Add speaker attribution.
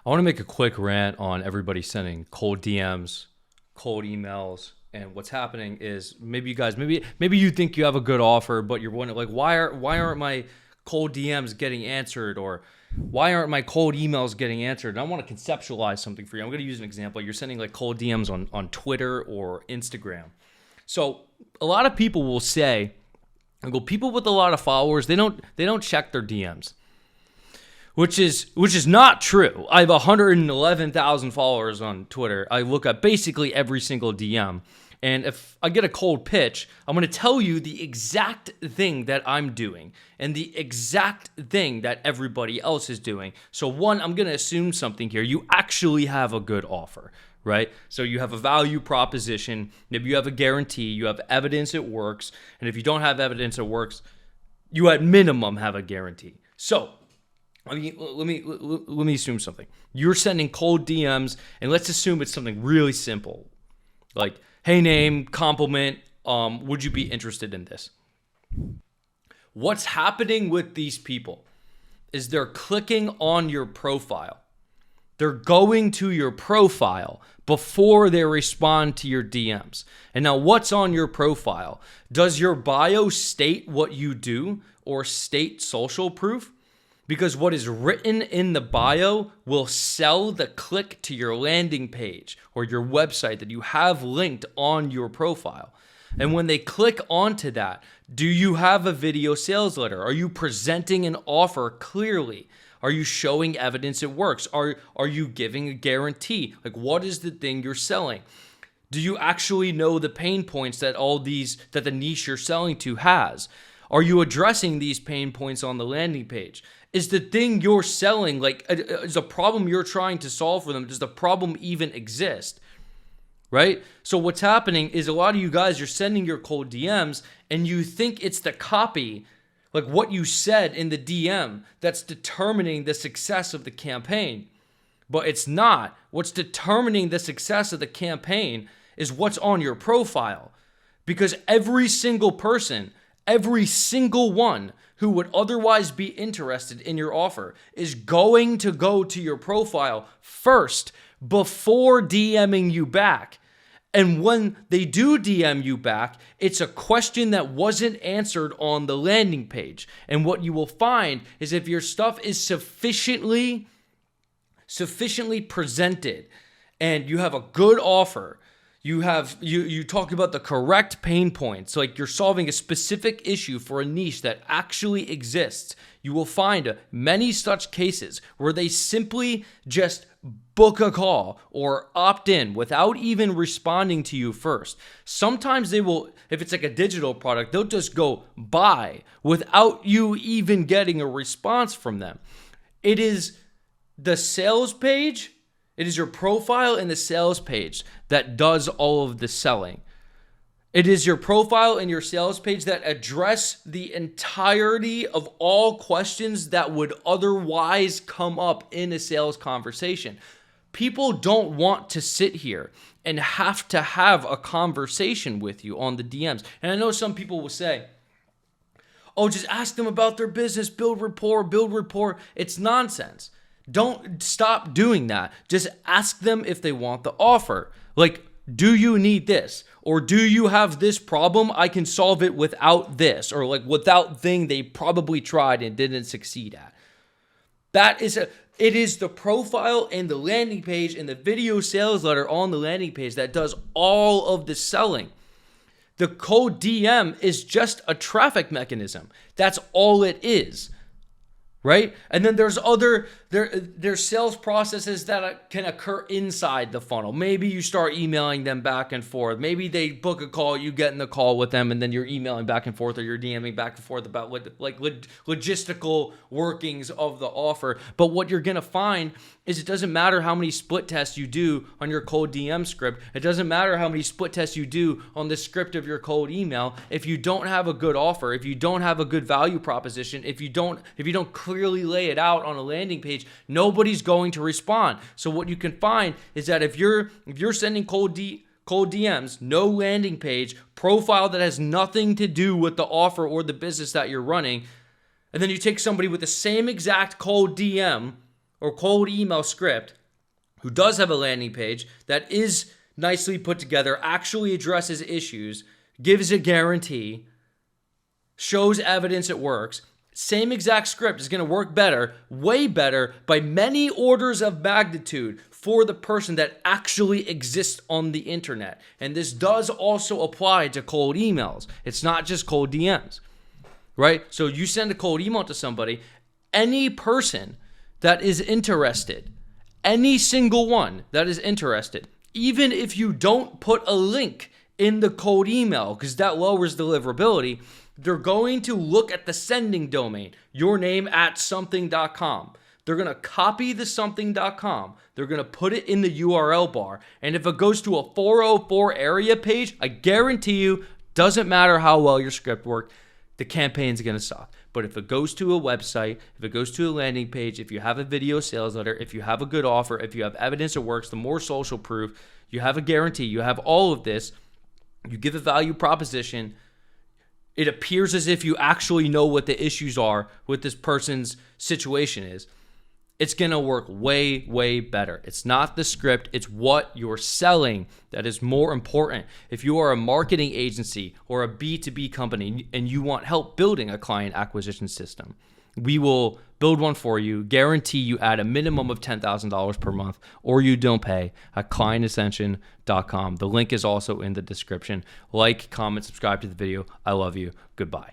Speaker 1: I want to make a quick rant on everybody sending cold DMs, cold emails, and what's happening is maybe you guys, maybe you think you have a good offer, but you're wondering like why aren't my cold DMs getting answered, or why aren't my cold emails getting answered? And I want to conceptualize something for you. I'm going to use an example. You're sending like cold DMs on Twitter or Instagram. So a lot of people will say, I go, people with a lot of followers, they don't check their DMs. Which is not true. I have 111,000 followers on Twitter. I look at basically every single DM. And if I get a cold pitch, I'm going to tell you the exact thing that I'm doing and the exact thing that everybody else is doing. So one, I'm going to assume something here. You actually have a good offer, right? So you have a value proposition. Maybe you have a guarantee. You have evidence it works. And if you don't have evidence it works, you at minimum have a guarantee. So let me assume something. You're sending cold DMs, and let's assume it's something really simple, like, "Hey, name, compliment. Would you be interested in this?" What's happening with these people is they're clicking on your profile. They're going to your profile before they respond to your DMs. And now, what's on your profile? Does your bio state what you do or state social proof? Because what is written in the bio will sell the click to your landing page or your website that you have linked on your profile. And when they click onto that, do you have a video sales letter? Are you presenting an offer clearly? Are you showing evidence it works? Are you giving a guarantee? Like, what is the thing you're selling? Do you actually know the pain points that that the niche you're selling to has? Are you addressing these pain points on the landing page? Is the thing you're selling, like, is a problem you're trying to solve for them? Does the problem even exist? Right? So what's happening is a lot of you guys, you're sending your cold DMs and you think it's the copy, like what you said in the DM, that's determining the success of the campaign. But it's not. What's determining the success of the campaign is what's on your profile. Because every single person, every single one who would otherwise be interested in your offer is going to go to your profile first before DMing you back. And when they do DM you back, it's a question that wasn't answered on the landing page. And what you will find is if your stuff is sufficiently presented and you have a good offer, you talk about the correct pain points, like you're solving a specific issue for a niche that actually exists, you will find many such cases where they simply just book a call or opt in without even responding to you first. Sometimes they will, if it's like a digital product, they'll just go buy without you even getting a response from them. It is the sales page. It is your profile and the sales page that does all of the selling. It is your profile and your sales page that address the entirety of all questions that would otherwise come up in a sales conversation. People don't want to sit here and have to have a conversation with you on the DMs. And I know some people will say, "Oh, just ask them about their business, build rapport." It's nonsense. Don't stop doing that. Just ask them if they want the offer. Like, do you need this? Or do you have this problem? I can solve it without this. Or like without thing they probably tried and didn't succeed at. It is the profile and the landing page and the video sales letter on the landing page that does all of the selling. The cold DM is just a traffic mechanism. That's all it is. Right? And then there's there's sales processes that can occur inside the funnel. Maybe you start emailing them back and forth. Maybe they book a call, you get in the call with them, and then you're emailing back and forth or you're DMing back and forth about logistical workings of the offer. But what you're going to find is it doesn't matter how many split tests you do on your cold DM script. It doesn't matter how many split tests you do on the script of your cold email. If you don't have a good offer, if you don't have a good value proposition, if you don't clearly lay it out on a landing page, nobody's going to respond. So what you can find is that if you're sending cold DMs, no landing page, profile that has nothing to do with the offer or the business that you're running, and then you take somebody with the same exact cold DM or cold email script who does have a landing page that is nicely put together, actually addresses issues, gives a guarantee, shows evidence it works, same exact script is going to work better, way better, by many orders of magnitude for the person that actually exists on the internet. And this does also apply to cold emails. It's not just cold DMs, right? So you send a cold email to somebody, any person that is interested, any single one that is interested, even if you don't put a link in the cold email, because that lowers deliverability, they're going to look at the sending domain, your name at something.com. They're going to copy the something.com. They're going to put it in the URL bar. And if it goes to a 404 area page, I guarantee you, doesn't matter how well your script worked, the campaign's going to suck. But if it goes to a website, if it goes to a landing page, if you have a video sales letter, if you have a good offer, if you have evidence it works, the more social proof, you have a guarantee, you have all of this, you give a value proposition, it appears as if you actually know what the issues are with this person's situation is, it's going to work way, way better. It's not the script, it's what you're selling that is more important. If you are a marketing agency or a B2B company and you want help building a client acquisition system, we will build one for you, guarantee you add a minimum of $10,000 per month, or you don't pay at clientascension.com. The link is also in the description. Like, comment, subscribe to the video. I love you. Goodbye.